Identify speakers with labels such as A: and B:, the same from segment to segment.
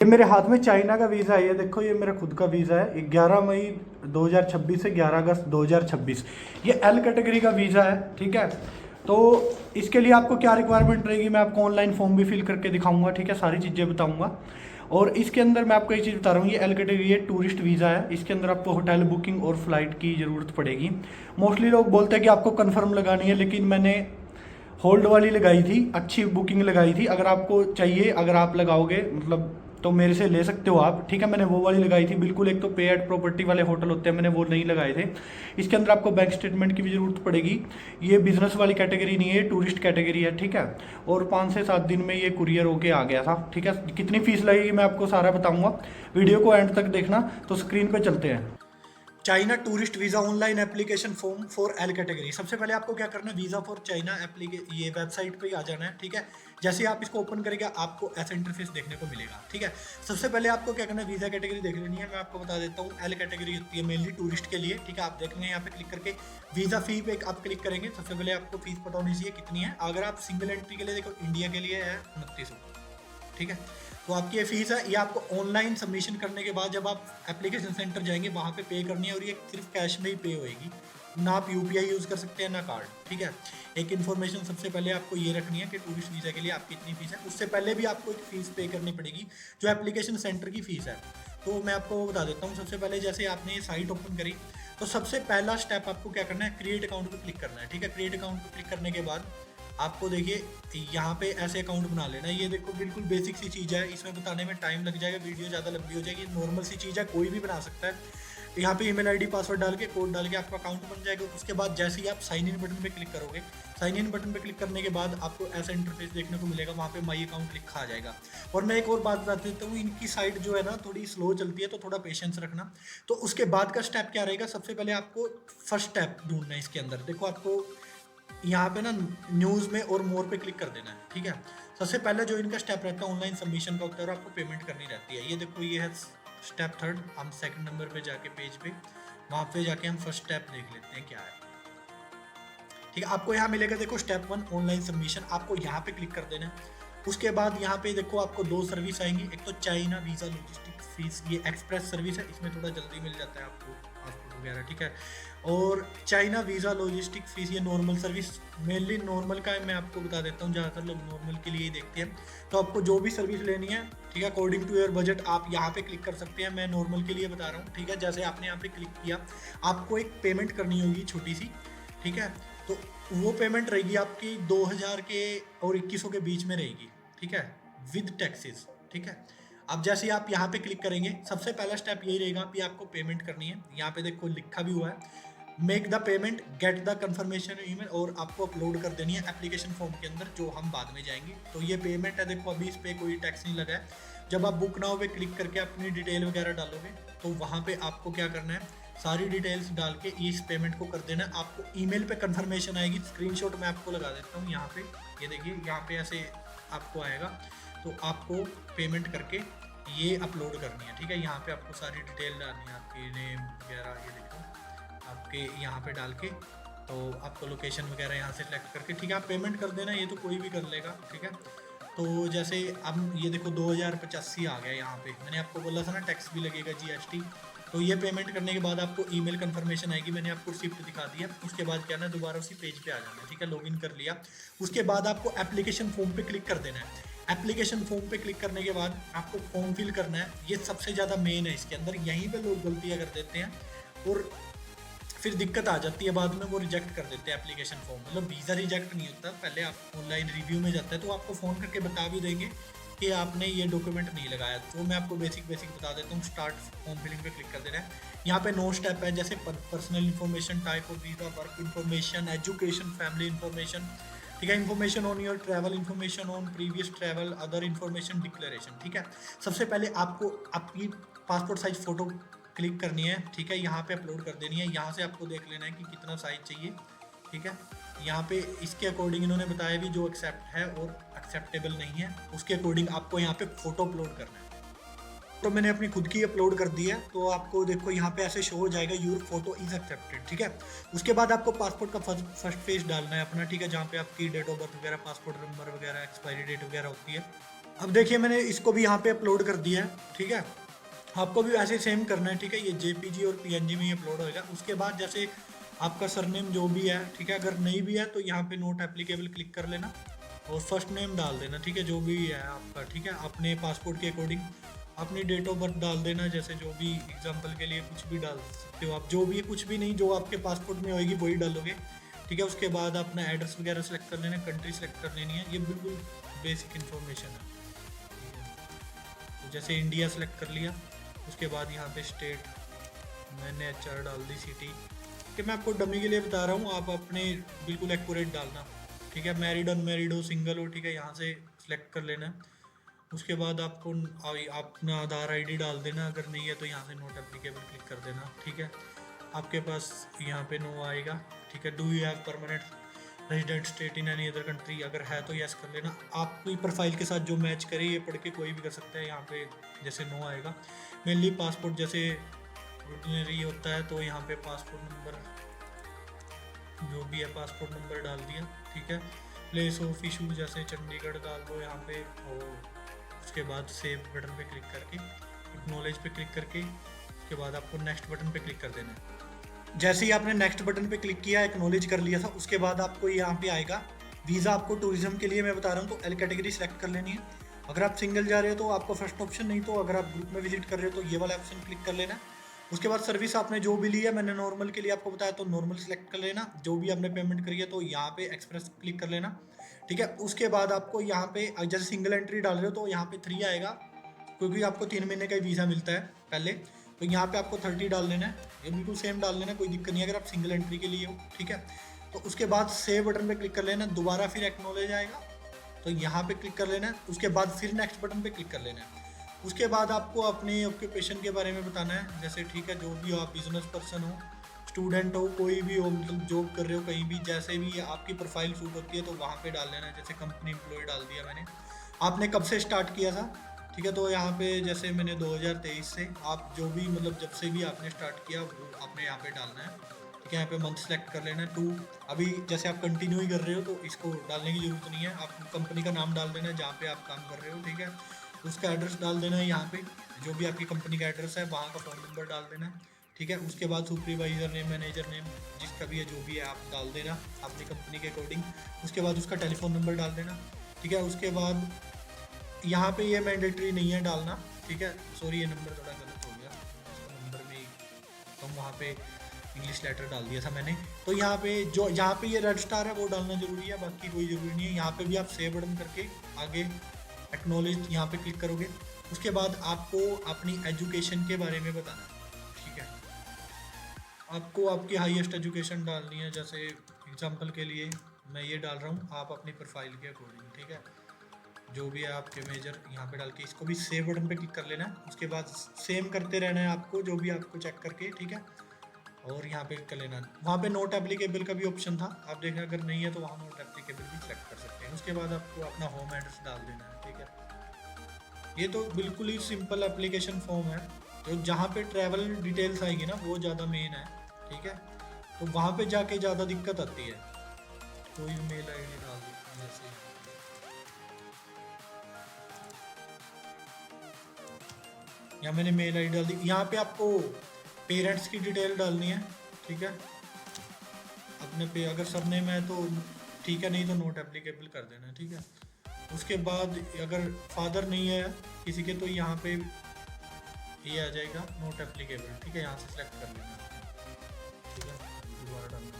A: ये मेरे हाथ में चाइना का वीज़ा है। ये देखो, ये मेरा खुद का वीज़ा है। 11 मई 2026 से 11 अगस्त 2026। ये एल कैटेगरी का वीज़ा है, ठीक है। तो इसके लिए आपको क्या रिक्वायरमेंट रहेगी, मैं आपको ऑनलाइन फॉर्म भी फिल करके दिखाऊंगा, ठीक है, सारी चीज़ें बताऊंगा। और इसके अंदर मैं आपको एक चीज़ बता रहा हूँ, ये एल कैटेगरी है, टूरिस्ट वीज़ा है। इसके अंदर आपको होटल बुकिंग और फ्लाइट की ज़रूरत पड़ेगी। मोस्टली लोग बोलते हैं कि आपको कन्फर्म लगानी है, लेकिन मैंने होल्ड वाली लगाई थी, अच्छी बुकिंग लगाई थी। अगर आपको चाहिए, अगर आप लगाओगे मतलब, तो मेरे से ले सकते हो आप, ठीक है। मैंने वो वाली लगाई थी बिल्कुल। एक तो पे एड प्रॉपर्टी वाले होटल होते हैं, मैंने वो नहीं लगाए थे। इसके अंदर आपको बैंक स्टेटमेंट की भी ज़रूरत पड़ेगी। ये बिजनेस वाली कैटेगरी नहीं है, टूरिस्ट कैटेगरी है, ठीक है। और 5 से 7 दिन में ये कुरियर होके आ गया था, ठीक है। कितनी फीस लगेगी मैं आपको सारा बताऊंगा, वीडियो को एंड तक देखना। तो स्क्रीन पे चलते हैं। China tourist visa online application form for L category. सबसे पहले आपको क्या करना है, वीज़ा फॉर चाइना ये वेबसाइट पे ही आ जाना है, ठीक है। जैसे ही आप इसको ओपन करेंगे आपको ऐसा इंटरफेस देखने को मिलेगा, ठीक है। सबसे पहले आपको क्या करना है, वीज़ा कैटेगरी देख लेनी है। मैं आपको बता देता हूँ, एल कैटेगरी होती है मेनली टूरिस्ट के लिए, ठीक है। आप देख लेंगे यहाँ पे क्लिक करके वीज़ा फी पे आप क्लिक करेंगे। सबसे पहले आपको फीस पता होनी चाहिए कितनी है। अगर आप सिंगल एंट्री के लिए देखो, इंडिया के लिए है 2900, ठीक है। तो आपकी ये फीस है, ये आपको ऑनलाइन सबमिशन करने के बाद जब आप एप्लीकेशन सेंटर जाएंगे वहाँ पे पे करनी है, और ये सिर्फ कैश में ही पे होएगी, ना आप यूपीआई यूज़ कर सकते हैं ना कार्ड, ठीक है। एक इन्फॉर्मेशन सबसे पहले आपको ये रखनी है कि टूरिस्ट वीज़ा के लिए आपकी इतनी फीस है। उससे पहले भी आपको एक फ़ीस पे करनी पड़ेगी जो एप्लीकेशन सेंटर की फ़ीस है। तो मैं आपको बता देता हूँ। सबसे पहले जैसे आपने ये साइट ओपन करी, तो सबसे पहला स्टेप आपको क्या करना है, क्रिएट अकाउंट पर क्लिक करना है, ठीक है। क्रिएट अकाउंट पर क्लिक करने के बाद आपको देखिए यहाँ पे ऐसे अकाउंट बना लेना है। ये देखो बिल्कुल बेसिक सी चीज़ है, इसमें बताने में टाइम लग जाएगा, वीडियो ज़्यादा लंबी हो जाएगी। नॉर्मल सी चीज़ है, कोई भी बना सकता है। यहाँ पे ईमेल आईडी पासवर्ड डाल के कोड डाल के आपका अकाउंट बन जाएगा। उसके बाद जैसे ही आप साइन इन बटन पे क्लिक करोगे, साइन इन बटन पे क्लिक करने के बाद आपको ऐसा इंटरफेस देखने को मिलेगा, वहाँ पे माई अकाउंट लिखा आ जाएगा। और मैं एक और बात बता देता हूँ, इनकी साइट जो है ना थोड़ी स्लो चलती है, तो थोड़ा पेशेंस रखना। तो उसके बाद का स्टेप क्या रहेगा, सबसे पहले आपको फर्स्ट स्टेप ढूंढना है इसके अंदर। देखो आपको यहाँ पे ना न्यूज़ में और मोर पे क्लिक कर देना है, ठीक है। सबसे पहले जो इनका स्टेप रहता है ऑनलाइन सबमिशन का होता है, और आपको पेमेंट करनी रहती है। ये देखो, ये है स्टेप थर्ड। हम सेकंड नंबर पे जाके पेज पे, वहाँ पे जाके हम फर्स्ट स्टेप देख लेते हैं क्या है, ठीक है। आपको यहाँ मिलेगा, देखो स्टेप 1 ऑनलाइन सबमिशन, आपको यहाँ पे क्लिक कर देना है। उसके बाद यहाँ पे देखो आपको 2 सर्विस आएंगी। एक तो चाइना वीज़ा लॉजिस्टिक फीस, ये एक्सप्रेस सर्विस है, इसमें थोड़ा जल्दी मिल जाता है आपको पासपोर्ट वगैरह, ठीक है। और चाइना वीज़ा लॉजिस्टिक फीस, ये नॉर्मल सर्विस, मेनली नॉर्मल का है। मैं आपको बता देता हूँ, ज़्यादातर लोग नॉर्मल के लिए ही देखते हैं। तो आपको जो भी सर्विस लेनी है, ठीक है, अकॉर्डिंग टू योर बजट आप यहाँ पे क्लिक कर सकते हैं। मैं नॉर्मल के लिए बता रहा हूँ, ठीक है। जैसे आपने यहाँ पे क्लिक किया, आपको एक पेमेंट करनी होगी छोटी सी, ठीक है। तो वो पेमेंट रहेगी आपकी 2000 के और 2100 के बीच में रहेगी, ठीक है, विद टैक्सेस, ठीक है। अब जैसे आप यहाँ पे क्लिक करेंगे, सबसे पहला स्टेप यही रहेगा कि आपको पेमेंट करनी है। यहाँ पे देखो लिखा भी हुआ है, make the payment, get the confirmation email, और आपको अपलोड कर देनी है एप्लीकेशन फॉर्म के अंदर, जो हम बाद में जाएंगे। तो ये पेमेंट है, देखो अभी इस पर कोई टैक्स नहीं लगा है। जब आप बुक नाउ पे क्लिक करके अपनी डिटेल वगैरह डालोगे, तो वहाँ पे आपको क्या करना है, सारी डिटेल्स डाल के इस पेमेंट को कर देना। आपको ईमेल पे कंफर्मेशन आएगी, स्क्रीनशॉट मैं आपको लगा देता हूँ यहाँ पे। ये देखिए यहाँ पे ऐसे आपको आएगा, तो आपको पेमेंट करके ये अपलोड करनी है, ठीक है। यहाँ पे आपको सारी डिटेल डालनी है, आपकी नेम वगैरह, ये देखो आपके यहाँ पे डाल के, तो आपको लोकेशन वगैरह यहाँ से सेलेक्ट करके, ठीक है, आप पेमेंट कर देना। ये तो कोई भी कर लेगा, ठीक है। तो जैसे अब ये देखो 2085 आ गया यहाँ पे। मैंने आपको बोला था ना टैक्स भी लगेगा, जीएसटी। तो ये पेमेंट करने के बाद आपको ईमेल कंफर्मेशन आएगी, मैंने आपको रिसिप्ट दिखा दिया। उसके बाद क्या ना, दोबारा उसी पेज पे आ जाना है, ठीक है। लॉगिन कर लिया, उसके बाद आपको एप्लीकेशन फॉर्म पे क्लिक कर देना है। एप्लीकेशन फॉर्म पे क्लिक करने के बाद आपको फॉर्म फिल करना है। ये सबसे ज़्यादा मेन है इसके अंदर, यहीं पे लोग गलतियाँ कर देते हैं और फिर दिक्कत आ जाती है बाद में, वो रिजेक्ट कर देते हैं एप्लीकेशन फॉर्म। मतलब वीज़ा रिजेक्ट नहीं होता, पहले आप ऑनलाइन रिव्यू में जाता है तो आपको फ़ोन करके बता भी देंगे कि आपने ये डॉक्यूमेंट नहीं लगाया। तो मैं आपको बेसिक बता देता हूँ। स्टार्ट फॉर्म फिलिंग पे क्लिक कर देना है। यहाँ पे 9 स्टेप है, जैसे personal information, type of visa, work information, education, family information, ठीक है, information on your travel, information on previous travel, other information, declaration, ठीक है। सबसे पहले आपको आपकी पासपोर्ट साइज फ़ोटो क्लिक करनी है, ठीक है, यहाँ पे अपलोड कर देनी है। यहाँ से आपको देख लेना है कि कितना साइज चाहिए, ठीक है। यहाँ पे इसके अकॉर्डिंग इन्होंने बताया भी, जो एक्सेप्ट है और एक्सेप्टेबल नहीं है, उसके अकॉर्डिंग आपको यहाँ पे फ़ोटो अपलोड करना है। तो मैंने अपनी खुद की अपलोड कर दी है, तो आपको देखो यहाँ पे ऐसे शो हो जाएगा, यूर फोटो इज एक्सेप्टेड, ठीक है। उसके बाद आपको पासपोर्ट का फर्स्ट पेज डालना है अपना, ठीक है, जहाँ पे आपकी डेट ऑफ बर्थ वगैरह, पासपोर्ट नंबर वगैरह, एक्सपायरी डेट वगैरह होती है, अब देखिए मैंने इसको भी यहाँ पे अपलोड कर दिया है, ठीक है। आपको भी ऐसे सेम करना है, ठीक है। ये जेपीजी और पीएनजी में ही अपलोड होएगा। उसके बाद जैसे आपका सरनेम जो भी है, ठीक है, अगर नहीं भी है तो यहाँ पे नोट एप्लीकेबल क्लिक कर लेना और फर्स्ट नेम डाल देना, ठीक है, जो भी है आपका, ठीक है। अपने पासपोर्ट के अकॉर्डिंग अपनी डेट ऑफ बर्थ डाल देना, जैसे जो भी एग्जाम्पल के लिए कुछ भी डाल सकते हो आप, जो भी, कुछ भी नहीं, जो आपके पासपोर्ट में होएगी वही डालोगे, ठीक है। उसके बाद अपना एड्रेस वगैरह सेलेक्ट कर लेना, कंट्री सेलेक्ट कर लेनी है, ये बिल्कुल बेसिक इन्फॉर्मेशन है, ठीक है। तो जैसे इंडिया सेलेक्ट कर लिया, उसके बाद यहाँ पे स्टेट मैंने एचआर डाल दी, सिटी, कि मैं आपको डमी के लिए बता रहा हूँ, आप अपने बिल्कुल एक्यूरेट डालना, ठीक है। मैरिड अनमैरिड हो, सिंगल हो, ठीक है, यहाँ से सिलेक्ट कर लेना है। उसके बाद आपको अपना आधार आईडी डाल देना, अगर नहीं है तो यहाँ से नोट एप्लीकेबल क्लिक कर देना, ठीक है। आपके पास यहाँ पे नो आएगा, ठीक है। Do you have permanent resident state in any other country, अगर है तो यस कर लेना। आपकी प्रोफाइल के साथ जो मैच करे ये पढ़ के कोई भी कर सकता है, यहाँ पे जैसे नो आएगा। मेनली पासपोर्ट जैसे ऑर्डिनरी होता है तो यहाँ पे पासपोर्ट नंबर जो भी है पासपोर्ट नंबर डाल दिया, ठीक है। प्लेस ऑफ इशू जैसे चंडीगढ़ डाल दो यहाँ पे, और उसके बाद सेव बटन पे क्लिक करके एक्नॉलेज पे क्लिक करके उसके बाद आपको नेक्स्ट बटन पे क्लिक कर देना है। जैसे ही आपने नेक्स्ट बटन पे क्लिक किया, एक्नॉलेज कर लिया था, उसके बाद आपको यहाँ पे आएगा वीज़ा। आपको टूरिज्म के लिए मैं बता रहा हूँ तो एल कैटेगरी सेलेक्ट कर लेनी है। अगर आप सिंगल जा रहे हो तो आपको फर्स्ट ऑप्शन, नहीं तो अगर आप ग्रुप में विजिट कर रहे हो तो ये वाला ऑप्शन क्लिक कर लेना है। उसके बाद सर्विस आपने जो भी ली है, मैंने नॉर्मल के लिए आपको बताया तो नॉर्मल सेलेक्ट कर लेना। जो भी आपने पेमेंट करी है तो यहाँ पे एक्सप्रेस क्लिक कर लेना, ठीक है। उसके बाद आपको यहाँ पे जैसे सिंगल एंट्री डाल रहे हो तो यहाँ पे 3 आएगा, क्योंकि आपको 3 महीने का वीज़ा मिलता है पहले, तो यहाँ पे आपको 30 डाल लेना है। ये बिल्कुल सेम डाल लेना, कोई दिक्कत नहीं है अगर आप सिंगल एंट्री के लिए हो, ठीक है। तो उसके बाद सेव बटन पे क्लिक कर लेना, दोबारा फिर एक्नॉलेज आएगा तो यहाँ पे क्लिक कर लेना है। उसके बाद फिर नेक्स्ट बटन पे क्लिक कर लेना है। उसके बाद आपको अपने ऑक्यूपेशन के बारे में बताना है, जैसे ठीक है, जो भी हो आप, बिजनेस पर्सन हो, स्टूडेंट हो, कोई भी हो, मतलब जॉब कर रहे हो कहीं भी, जैसे भी आपकी प्रोफाइल सूट होती है तो वहाँ पे डाल लेना है। जैसे कंपनी एम्प्लॉय डाल दिया मैंने। आपने कब से स्टार्ट किया था, ठीक है, तो यहाँ पे जैसे मैंने 2023 से, आप जो भी मतलब जब से भी आपने स्टार्ट किया वो आपने यहाँ पे डालना है, ठीक है। यहाँ पे मंथ सेलेक्ट कर लेना है 2। अभी जैसे आप कंटिन्यू ही कर रहे हो तो इसको डालने की ज़रूरत नहीं है, आप कंपनी का नाम डाल देना है जहाँ पे आप काम कर रहे हो, ठीक है। उसका एड्रेस डाल देना है यहाँ पे, जो भी आपकी कंपनी का एड्रेस है वहाँ का फ़ोन नंबर डाल देना है, ठीक है। उसके बाद सुपरवाइज़र नेम, मैनेजर नेम, जिसका भी है जो भी है आप डाल देना अपनी कंपनी के अकॉर्डिंग। उसके बाद उसका टेलीफोन नंबर डाल देना, ठीक है। उसके बाद यहाँ पे ये मैंडेटरी नहीं है डालना, ठीक है, सॉरी ये नंबर थोड़ा गलत हो गया, नंबर में तो वहाँ पे इंग्लिश लेटर डाल दिया था मैंने। तो यहाँ पे जो यहाँ पे ये रेड स्टार है वो डालना जरूरी है, बाकी कोई ज़रूरी नहीं है। यहाँ पे भी आप सेव बटन करके आगे एक्नॉलेज यहाँ पे क्लिक करोगे। उसके बाद आपको अपनी एजुकेशन के बारे में बताना है, ठीक है। आपको आपकी हाईएस्ट एजुकेशन डालनी है, जैसे एग्जांपल के लिए मैं ये डाल रहा हूँ, आप अपनी प्रोफाइल के अकॉर्डिंग, ठीक है, जो भी है आपके मेजर यहाँ पे डाल के इसको भी सेव बटन पे क्लिक कर लेना है। उसके बाद सेम करते रहना है आपको, जो भी आपको चेक करके, ठीक है, और यहाँ पे कर लेना। वहाँ पे नोट एप्लीकेबल का भी ऑप्शन था, आप देखना अगर नहीं है तो वहाँ नोट एप्लीकेबल भी सेलेक्ट कर सकते हैं। उसके बाद आपको अपना होम एड्रेस डाल देना है, ठीक है। ये तो बिल्कुल ही सिंपल एप्लीकेशन फॉर्म है। तो जहाँ पे ट्रैवल डिटेल्स आएगी ना वो ज़्यादा मेन है, ठीक है, तो वहाँ पे जाके ज़्यादा दिक्कत आती है। कोई मेल आई डी डाल देते हैं, जैसे यहाँ मैंने मेल आई डी डाल दी। यहाँ पे आपको पेरेंट्स की डिटेल डालनी है, ठीक है, अपने पे अगर सरनेम है तो ठीक है, नहीं तो नोट एप्लीकेबल कर देना, ठीक है। उसके बाद अगर फादर नहीं है किसी के तो यहाँ पे ये आ जाएगा नोट एप्लीकेबल, ठीक है, यहाँ से सेलेक्ट कर लेना, ठीक है। दोबारा डालना,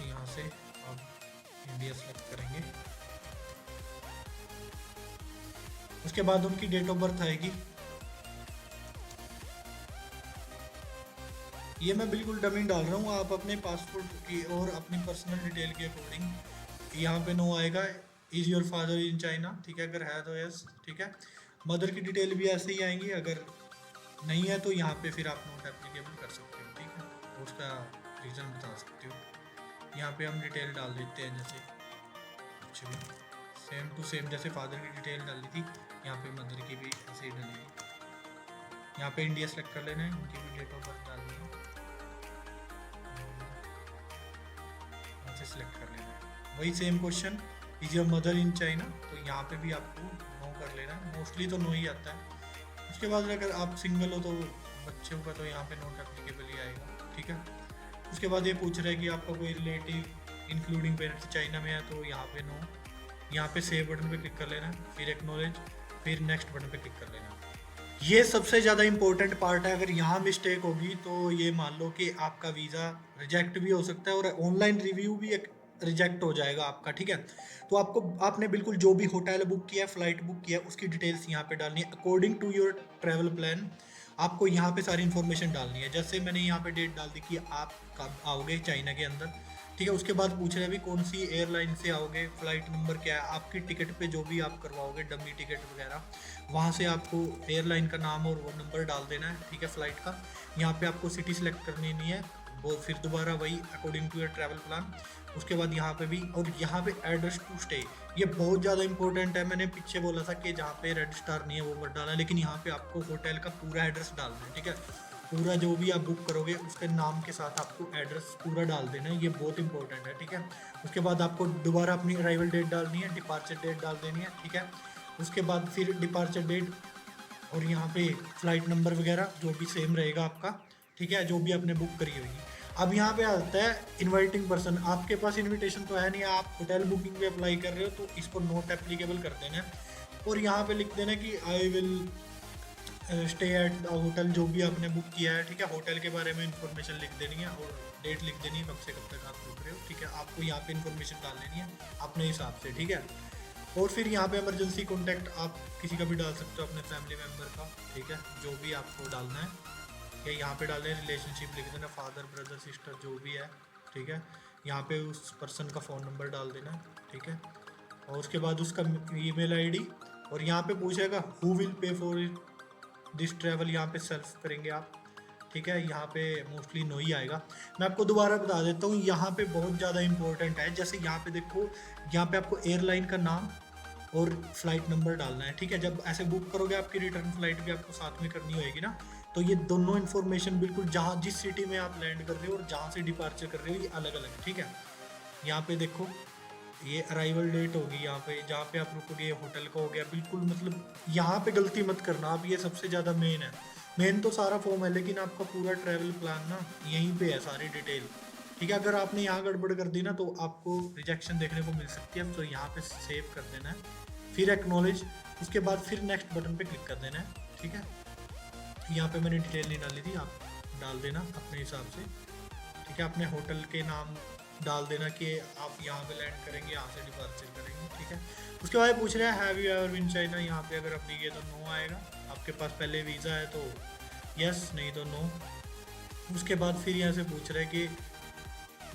A: यहाँ से आप इंडिया सेलेक्ट करेंगे। उसके बाद उनकी डेट ऑफ बर्थ आएगी। ये मैं बिल्कुल डमी डाल रहा हूँ, आप अपने पासपोर्ट की और अपनी पर्सनल डिटेल के अकॉर्डिंग। यहाँ पे नो आएगा, is your father in China, ठीक है, अगर है तो यस, ठीक है। मदर की डिटेल भी ऐसे ही आएंगी, अगर नहीं है तो यहाँ पे फिर आप नोट एप्लीकेबल कर सकते हो, ठीक है, और उसका रीज़न बता सकते हो। यहाँ पे हम डिटेल डाल देते हैं, जैसे कुछ भी सेम टू सेम, जैसे फादर की डिटेल डाली थी यहाँ पे मदर की भी ऐसे ही डाली थी। यहाँ पे इंडिया सेलेक्ट कर लेना है, उनकी भी डेट ऑफ बर्थ डालनी है, यहाँ से सिलेक्ट कर लेना है। वही same question, is your mother in China, तो यहाँ पे भी आपको नो कर लेना है, मोस्टली तो नो ही आता है। उसके बाद अगर आप सिंगल हो तो बच्चों का तो यहाँ पे नॉट एप्लीकेबल ही आएगा, ठीक है। उसके बाद ये पूछ रहा है कि आपका कोई रिलेटिव इंक्लूडिंग पेरेंट्स चाइना में है, तो यहाँ पे नो। यहाँ पे सेव बटन पे क्लिक कर लेना, फिर एक्नॉलेज, फिर नेक्स्ट बटन पे क्लिक कर लेना। ये सबसे ज़्यादा इंपॉर्टेंट पार्ट है। अगर यहाँ मिस्टेक होगी तो ये मान लो कि आपका वीज़ा रिजेक्ट भी हो सकता है और ऑनलाइन रिव्यू भी एक रिजेक्ट हो जाएगा आपका, ठीक है। तो आपने बिल्कुल जो भी होटल बुक किया है, फ्लाइट बुक किया है, उसकी डिटेल्स यहाँ पे डालनी है according to your travel plan. आपको यहाँ पे सारी इन्फॉर्मेशन डालनी है। जैसे मैंने यहाँ पे डेट डाल दी कि आप कब आओगे चाइना के अंदर, ठीक है। उसके बाद पूछ रहे हैं भी कौन सी एयरलाइन से आओगे, फ्लाइट नंबर क्या है, आपकी टिकट पे जो भी आप करवाओगे डमी टिकट वगैरह, वहाँ से आपको एयरलाइन का नाम और वो नंबर डाल देना है, ठीक है, फ्लाइट का। यहाँ पे आपको सिटी सेलेक्ट करनी नहीं है, वो फिर दोबारा वही according to your travel plan. उसके बाद यहाँ पे भी, और यहाँ पे एड्रेस टू स्टे, ये बहुत ज़्यादा इंपॉर्टेंट है। मैंने पीछे बोला था कि जहाँ पे रेड स्टार नहीं है वो मत डालना, लेकिन यहाँ पे आपको होटल का पूरा एड्रेस डालना है, ठीक है। पूरा जो भी आप बुक करोगे उसके नाम के साथ आपको एड्रेस पूरा डाल देना है, ये बहुत इंपॉर्टेंट है, ठीक है। उसके बाद आपको दोबारा अपनी अराइवल डेट डालनी है, डिपार्चर डेट डाल देनी है, ठीक है। उसके बाद फिर डिपार्चर डेट और यहाँ पे फ्लाइट नंबर वगैरह जो भी सेम रहेगा आपका, ठीक है, जो भी आपने बुक करी होगी। अब यहाँ पे आता है इनवाइटिंग पर्सन। आपके पास इनविटेशन तो है नहीं, आप होटल बुकिंग पे अप्लाई कर रहे हो, तो इसको नॉट एप्लीकेबल कर देना है और यहाँ पे लिख देना कि I will stay at the hotel, जो भी आपने बुक किया है, ठीक है। होटल के बारे में इंफॉर्मेशन लिख देनी है और डेट लिख देनी है, कब से कब तक आप रुक रहे हो, ठीक है। आपको यहाँ पे इंफॉर्मेशन डाल देनी है अपने हिसाब से, ठीक है। और फिर यहाँ पे इमरजेंसी कॉन्टैक्ट आप किसी का भी डाल सकते हो, अपने फैमिली मेम्बर का, ठीक है, जो भी आपको डालना है। या यहाँ पे डालना है रिलेशनशिप लिख देना, फादर ब्रदर सिस्टर जो भी है, ठीक है। यहाँ पे उस पर्सन का फ़ोन नंबर डाल देना, ठीक है। और उसके बाद उसका ईमेल आईडी, और यहाँ पे पूछेगा who will pay for this travel, यहाँ पे सेल्फ करेंगे आप, ठीक है। यहाँ पे मोस्टली नो ही आएगा। मैं आपको दोबारा बता देता हूँ, यहाँ पे बहुत ज़्यादा इंपॉर्टेंट है। जैसे यहाँ पे देखो, यहाँ पे आपको एयरलाइन का नाम और फ्लाइट नंबर डालना है, ठीक है। जब ऐसे बुक करोगे आपकी रिटर्न फ्लाइट भी आपको साथ में करनी होगी ना, तो ये दोनों इन्फॉर्मेशन बिल्कुल जहाँ जिस सिटी में आप लैंड कर रहे हो और जहाँ से डिपार्चर कर रहे हो ये अलग अलग है, ठीक है। यहाँ पे देखो ये अराइवल डेट होगी, यहाँ पे जहाँ पे आप रुकोगे होटल का हो गया, बिल्कुल मतलब यहाँ पे गलती मत करना आप, ये सबसे ज़्यादा मेन है। मेन तो सारा फॉर्म है, लेकिन आपका पूरा ट्रैवल प्लान ना यहीं पे है, सारी डिटेल, ठीक है। अगर आपने यहाँ गड़बड़ कर दी ना तो आपको रिजेक्शन देखने को मिल सकती है। तो यहाँ पे सेव कर देना है, फिर एक्नॉलेज, उसके बाद फिर नेक्स्ट बटन पे क्लिक कर देना है, ठीक है। यहाँ पे मैंने डिटेल नहीं डाली थी, आप डाल देना अपने हिसाब से, ठीक है। अपने होटल के नाम डाल देना कि आप यहाँ पे लैंड करेंगे, यहाँ से डिपार्चर करेंगे, ठीक है। उसके बाद पूछ रहा है have you ever been China, यहाँ पे अगर आपने किया तो नो आएगा। आपके पास पहले वीज़ा है तो यस, नहीं तो नो। उसके बाद फिर यहाँ से पूछ रहा है कि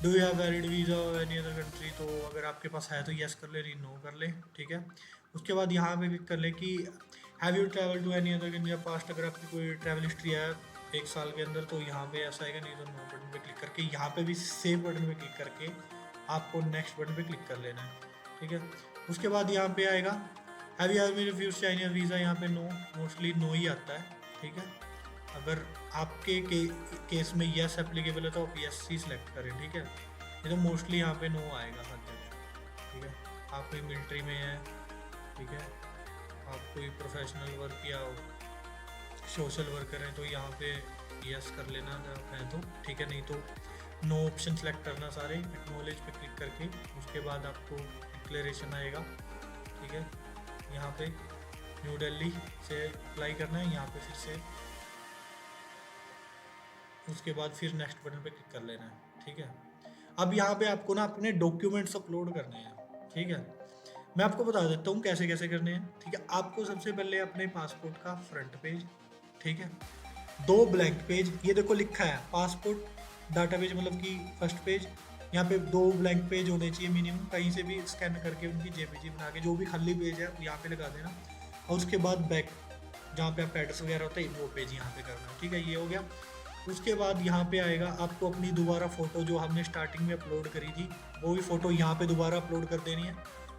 A: do you have valid visa any other country, तो अगर आपके पास है तो यस कर ले, नहीं नो कर ले, ठीक है। उसके बाद यहाँ पे क्लिक कर ले कि have you travel to any other country past, अगर आपकी कोई ट्रैवल हिस्ट्री है 1 साल के अंदर तो यहाँ पे ऐसा आएगा, नहीं तो नो बटन पे क्लिक करके यहाँ पे भी सेव बटन पे क्लिक करके आपको नेक्स्ट बटन पे क्लिक कर लेना है, ठीक है। उसके बाद यहाँ पे आएगा have you ever refuse Chinese visa, यहाँ पे नो, मोस्टली नो ही आता है, ठीक है। अगर आपके केस में यस एप्लीकेबल है तो आप यस ही सिलेक्ट करें, ठीक है। ये तो मोस्टली यहाँ पे नो आएगा हर जगह, ठीक है। आप कोई मिलिट्री में है, ठीक है, आप कोई प्रोफेशनल वर्क या सोशल वर्कर हैं तो यहाँ पे यस कर लेना है तो, ठीक है। नहीं तो नो ऑप्शन सेलेक्ट करना सारे, एक्नॉलेज पे क्लिक करके। उसके बाद आपको डिक्लेरेशन आएगा, ठीक है। यहाँ पे न्यू दिल्ली से अप्लाई करना है, यहाँ पे फिर से, उसके बाद फिर नेक्स्ट बटन पे क्लिक कर लेना है, ठीक है। अब यहाँ पे आपको ना अपने डॉक्यूमेंट्स अपलोड करने हैं, ठीक है। मैं आपको बता देता हूँ कैसे कैसे करने हैं, ठीक है। आपको सबसे पहले अपने पासपोर्ट का फ्रंट पेज, ठीक है, 2 ब्लैंक पेज, ये देखो लिखा है पासपोर्ट डाटाबेस मतलब कि फर्स्ट पेज, यहाँ पे 2 ब्लैंक पेज होने चाहिए मिनिमम, कहीं से भी स्कैन करके उनकी जेपीजी बना के जो भी खाली पेज है यहाँ पे लगा देना। और उसके बाद बैक जहाँ पे आपका एड्रेस वगैरह होता है वो पेज यहाँ पे करना है, ठीक है। ये हो गया। उसके बाद यहाँ पे आएगा आपको अपनी दोबारा फ़ोटो जो हमने स्टार्टिंग में अपलोड करी थी वो भी फ़ोटो यहाँ पे दोबारा अपलोड कर देनी है,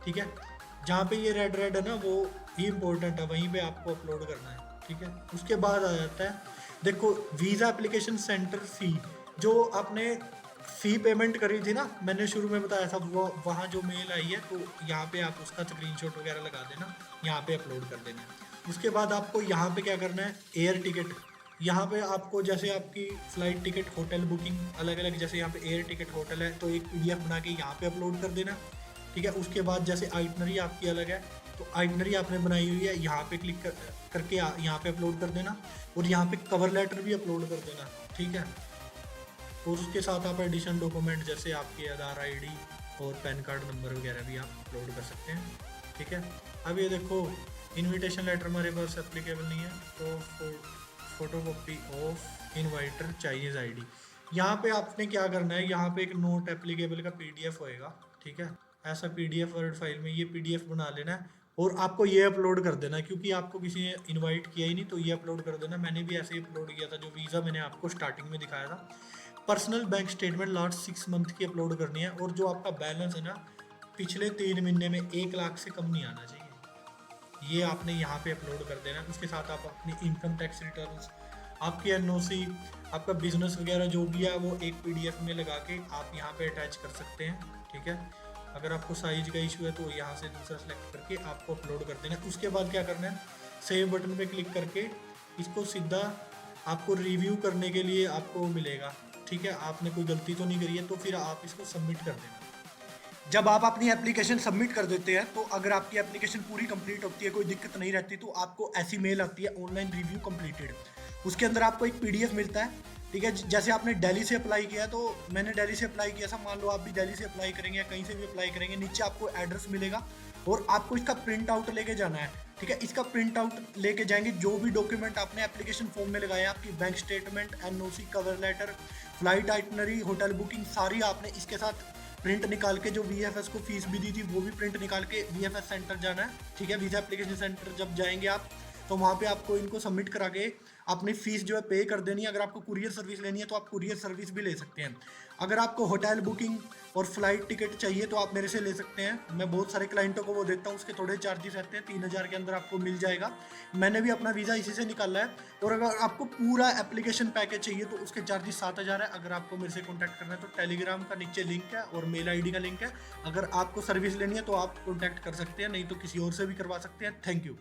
A: ठीक है। जहाँ पे ये रेड रेड है ना वो ही इम्पोर्टेंट है, वहीं पे आपको अपलोड करना है, ठीक है। उसके बाद आ जाता है देखो वीज़ा एप्लीकेशन सेंटर फ़ी, जो आपने फ़ी पेमेंट करी थी ना, मैंने शुरू में बताया था, वो वहाँ जो मेल आई है, तो यहाँ पे आप उसका स्क्रीनशॉट वगैरह लगा देना, यहाँ पे अपलोड कर देना है। उसके बाद आपको यहाँ पे क्या करना है, एयर टिकट, यहाँ पे आपको जैसे आपकी फ़्लाइट टिकट, होटल बुकिंग अलग अलग, जैसे यहाँ पे एयर टिकट होटल है तो एक PDF बना के यहाँ पे अपलोड कर देना, ठीक है। उसके बाद जैसे आइटनरी आपकी अलग है, तो आइटनरी आपने बनाई हुई है, यहाँ पे क्लिक करके यहाँ पे अपलोड कर देना, और यहाँ पे कवर लेटर भी अपलोड कर देना, ठीक है। और उसके साथ आप एडिशन डॉक्यूमेंट जैसे आपकी आधार ID और पैन कार्ड नंबर वगैरह भी आप अपलोड कर सकते हैं, ठीक है। अब ये देखो, इनविटेशन लेटर हमारे पास एप्लीकेबल नहीं है, तो फोटो कॉपी ऑफ इनवाइटर चाहिए ID। यहाँ पे आपने क्या करना है, यहाँ पे एक नोट एप्लीकेबल का PDF होएगा, ठीक है। ऐसा PDF वर्ड फाइल में ये PDF बना लेना है, और आपको ये अपलोड कर देना है, क्योंकि आपको किसी ने इनवाइट किया ही नहीं, तो ये अपलोड कर देना। मैंने भी ऐसे ही अपलोड किया था, जो वीज़ा मैंने आपको स्टार्टिंग में दिखाया था। Personal bank statement last 6 month की अपलोड करनी है, और जो आपका बैलेंस है ना, पिछले 3 महीने में 1 लाख से कम नहीं आना चाहिए, ये आपने यहाँ पे अपलोड कर देना है। उसके साथ आप अपनी इनकम टैक्स रिटर्न्स, आपकी NOC, आपका बिजनेस वगैरह जो भी है, वो एक PDF में लगा के आप यहाँ पे अटैच कर सकते हैं, ठीक है। अगर आपको साइज का इशू है तो यहाँ से दूसरा सेलेक्ट करके आपको अपलोड कर देना है। उसके बाद क्या करना है, सेव बटन पे क्लिक करके इसको सीधा आपको रिव्यू करने के लिए आपको मिलेगा, ठीक है। आपने कोई गलती तो नहीं करी है, तो फिर आप इसको सबमिट कर देना। जब आप अपनी एप्लीकेशन सबमिट कर देते हैं, तो अगर आपकी एप्लीकेशन पूरी कंप्लीट होती है, कोई दिक्कत नहीं रहती, तो आपको ऐसी मेल आती है, ऑनलाइन रिव्यू कंप्लीटेड। उसके अंदर आपको एक PDF मिलता है, ठीक है। जैसे आपने दिल्ली से अप्लाई किया, तो मैंने दिल्ली से अप्लाई किया था, मान लो आप भी दिल्ली से अप्लाई करेंगे या कहीं से भी अप्लाई करेंगे, नीचे आपको एड्रेस मिलेगा और आपको इसका प्रिंट आउट लेके जाना है, ठीक है। इसका प्रिंट आउट लेके जाएंगे, जो भी डॉक्यूमेंट आपने एप्लीकेशन फॉर्म में लगाए, आपकी bank statement, NOC, cover letter, flight itinerary, hotel booking, सारी आपने इसके साथ प्रिंट निकाल के, जो VFS को फीस भी दी थी वो भी प्रिंट निकाल के VFS सेंटर जाना है, ठीक है। वीज़ा एप्लीकेशन सेंटर जब जाएंगे आप, तो वहाँ पे आपको इनको सबमिट करा के अपनी फ़ीस जो है पे कर देनी है। अगर आपको कुरियर सर्विस लेनी है तो आप कुरियर सर्विस भी ले सकते हैं। अगर आपको होटल बुकिंग और फ्लाइट टिकट चाहिए तो आप मेरे से ले सकते हैं, मैं बहुत सारे क्लाइंटों को वो देता हूँ, उसके थोड़े चार्जेस रहते हैं, 3000 के अंदर आपको मिल जाएगा। मैंने भी अपना वीज़ा इसी से निकाला है। और अगर आपको पूरा एप्लीकेशन पैकेज चाहिए तो उसके चार्जेस 7000 है। अगर आपको मेरे से कॉन्टैक्ट करना है तो टेलीग्राम का नीचे लिंक है और मेल ID का लिंक है। अगर आपको सर्विस लेनी है तो आप कॉन्टैक्ट कर सकते हैं, नहीं तो किसी और से भी करवा सकते हैं। Thank you.